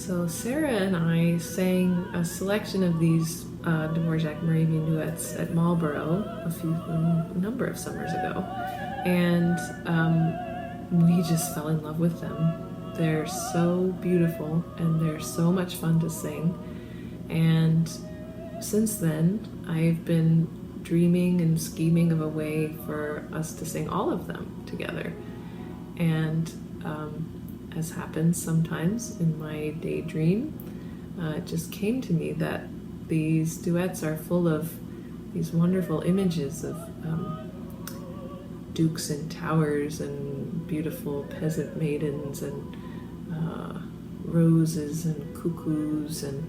So Sarah and I sang a selection of these Dvorak Moravian duets at Marlborough a number of summers ago, and we just fell in love with them. They're so beautiful and they're so much fun to sing, and since then I've been dreaming and scheming of a way for us to sing all of them together. And as happens sometimes in my daydream, it just came to me that these duets are full of these wonderful images of dukes and towers and beautiful peasant maidens and roses and cuckoos and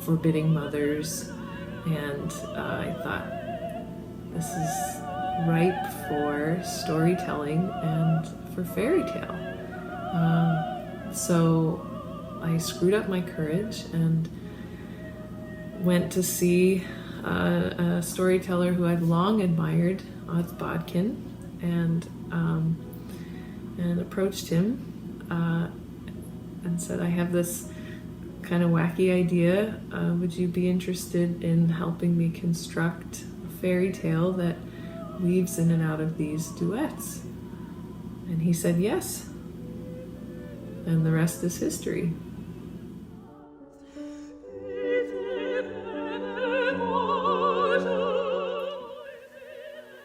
forbidding mothers. And I thought, this is ripe for storytelling and for fairy tale. So I screwed up my courage and went to see a storyteller who I've long admired, Odds Bodkin, and approached him and said, I have this kind of wacky idea. Would you be interested in helping me construct a fairy tale that weaves in and out of these duets? And he said yes. And the rest is history.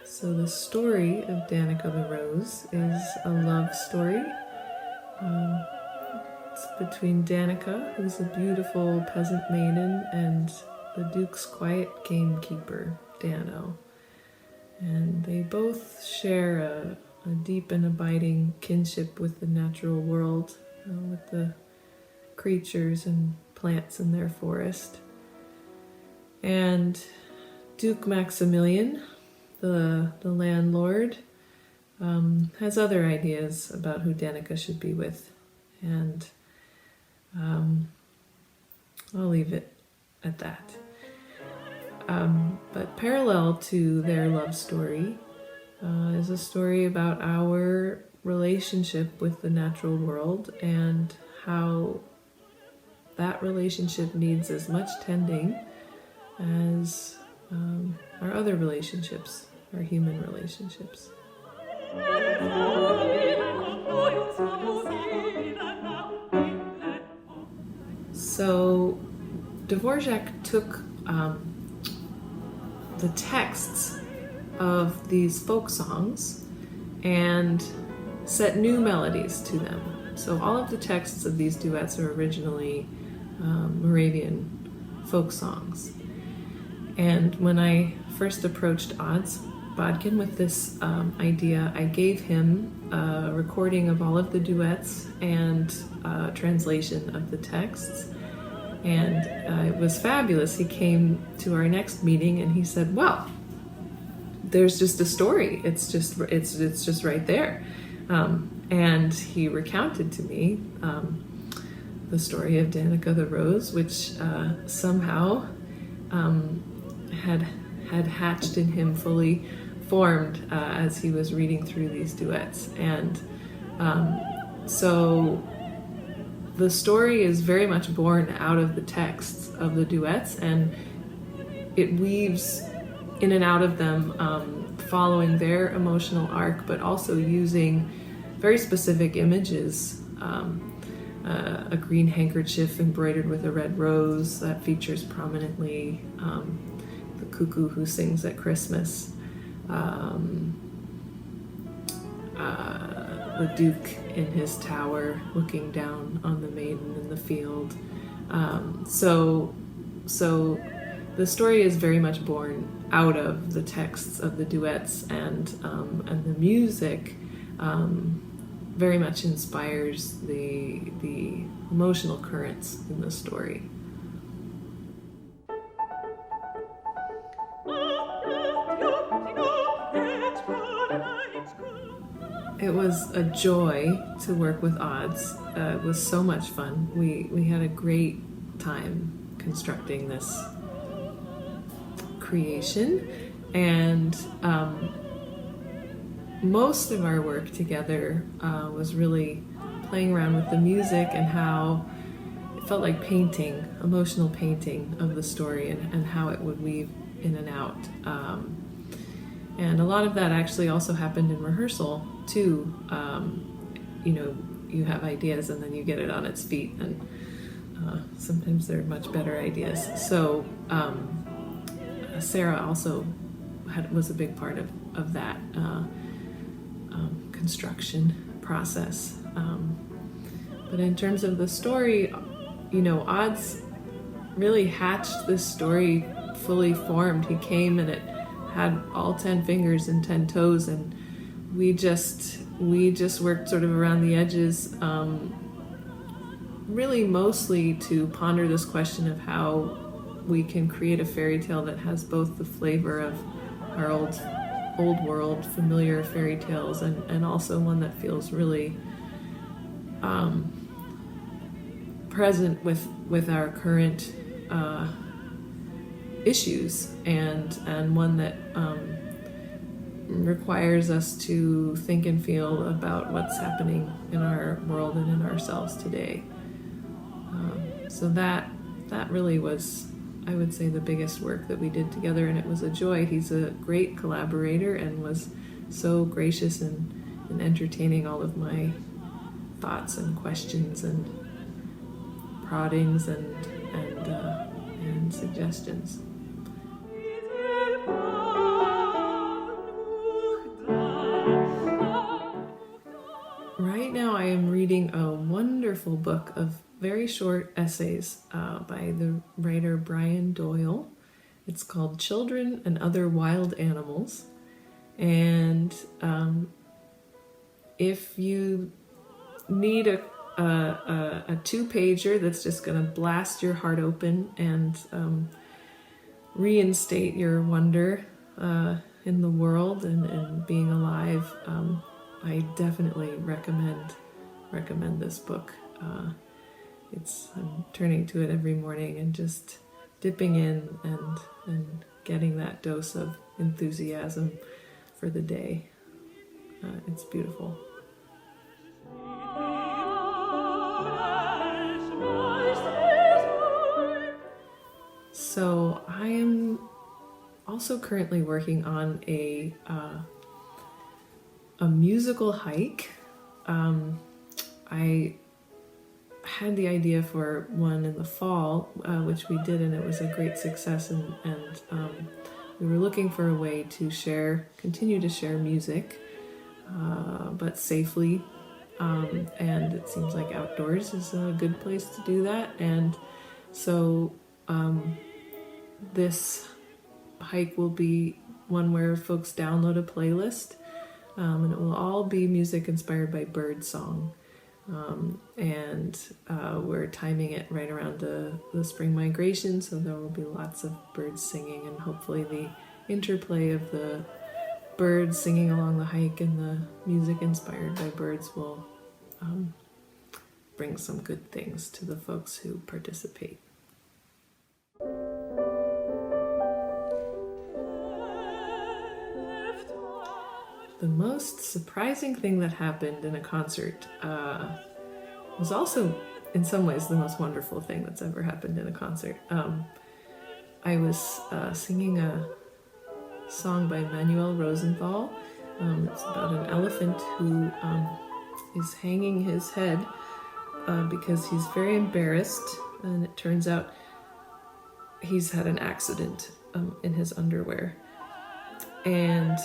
So the story of Danica the Rose is a love story. It's between Danica, who's a beautiful peasant maiden, and the Duke's quiet gamekeeper, Dano. And they both share a deep and abiding kinship with the natural world, with the creatures and plants in their forest. And Duke Maximilian, the landlord, has other ideas about who Danica should be with. And I'll leave it at that. But parallel to their love story is a story about our relationship with the natural world and how that relationship needs as much tending as our other relationships, our human relationships. So Dvorak took the texts of these folk songs and set new melodies to them. So all of the texts of these duets are originally Moravian folk songs. And when I first approached Odds Bodkin with this idea, I gave him a recording of all of the duets and a translation of the texts. And it was fabulous. He came to our next meeting and he said, well, there's just a story. It's just right there. And he recounted to me the story of Danica the Rose, which somehow had hatched in him, fully formed as he was reading through these duets. And so the story is very much born out of the texts of the duets, and it weaves in and out of them, following their emotional arc, but also using very specific images. A green handkerchief embroidered with a red rose that features prominently, the cuckoo who sings at Christmas, the Duke in his tower looking down on the maiden in the field. So the story is very much born out of the texts of the duets, and the music very much inspires the emotional currents in the story. It was a joy to work with Odds. It was so much fun. We had a great time constructing this creation, and most of our work together was really playing around with the music and how it felt like painting, emotional painting of the story, and how it would weave in and out. And a lot of that actually also happened in rehearsal too. You have ideas and then you get it on its feet, and sometimes they're much better ideas. So Sarah also was a big part of that construction process. But in terms of the story, Odds really hatched this story fully formed. He came and it had all 10 fingers and 10 toes, and we just worked sort of around the edges, really mostly to ponder this question of how we can create a fairy tale that has both the flavor of our old world familiar fairy tales, and also one that feels really present with our current issues, and one that requires us to think and feel about what's happening in our world and in ourselves today. So that really was, I would say, the biggest work that we did together, and it was a joy. He's a great collaborator and was so gracious in entertaining all of my thoughts and questions and proddings and suggestions. Right now I am reading a wonderful book of very short essays by the writer Brian Doyle. It's called Children and Other Wild Animals. And if you need a two-pager that's just going to blast your heart open and reinstate your wonder in the world and being alive, I definitely recommend this book. I'm turning to it every morning and just dipping in and getting that dose of enthusiasm for the day. It's beautiful. So I am also currently working on a musical hike. I had the idea for one in the fall, which we did, and it was a great success, and we were looking for a way to continue to share music, but safely, and it seems like outdoors is a good place to do that. And so this hike will be one where folks download a playlist, and it will all be music inspired by bird song. And we're timing it right around the spring migration, so there will be lots of birds singing, and hopefully the interplay of the birds singing along the hike and the music inspired by birds will bring some good things to the folks who participate. The most surprising thing that happened in a concert was also, in some ways, the most wonderful thing that's ever happened in a concert. I was singing a song by Manuel Rosenthal. It's about an elephant who is hanging his head because he's very embarrassed, and it turns out he's had an accident in his underwear. And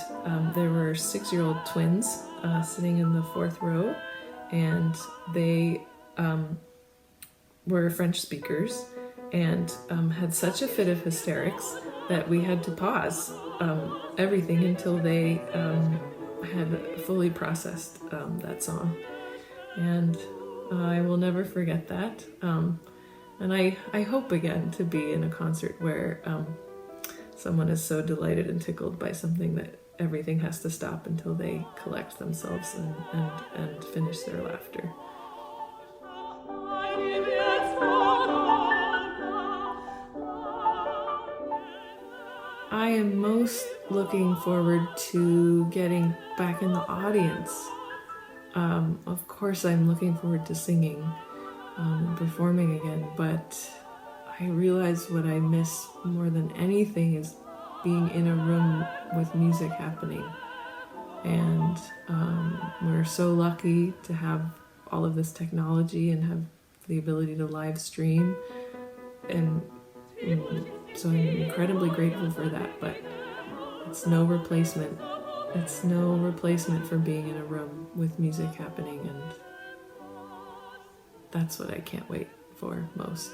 there were 6-year-old twins sitting in the fourth row, and they were French speakers and had such a fit of hysterics that we had to pause everything until they had fully processed that song. And I will never forget that. And I hope again to be in a concert where someone is so delighted and tickled by something that everything has to stop until they collect themselves and finish their laughter. I am most looking forward to getting back in the audience Of course, I'm looking forward to singing and performing again, but I realize what I miss more than anything is being in a room with music happening. And we're so lucky to have all of this technology and have the ability to live stream. And so I'm incredibly grateful for that, but it's no replacement. It's no replacement for being in a room with music happening, and that's what I can't wait for most.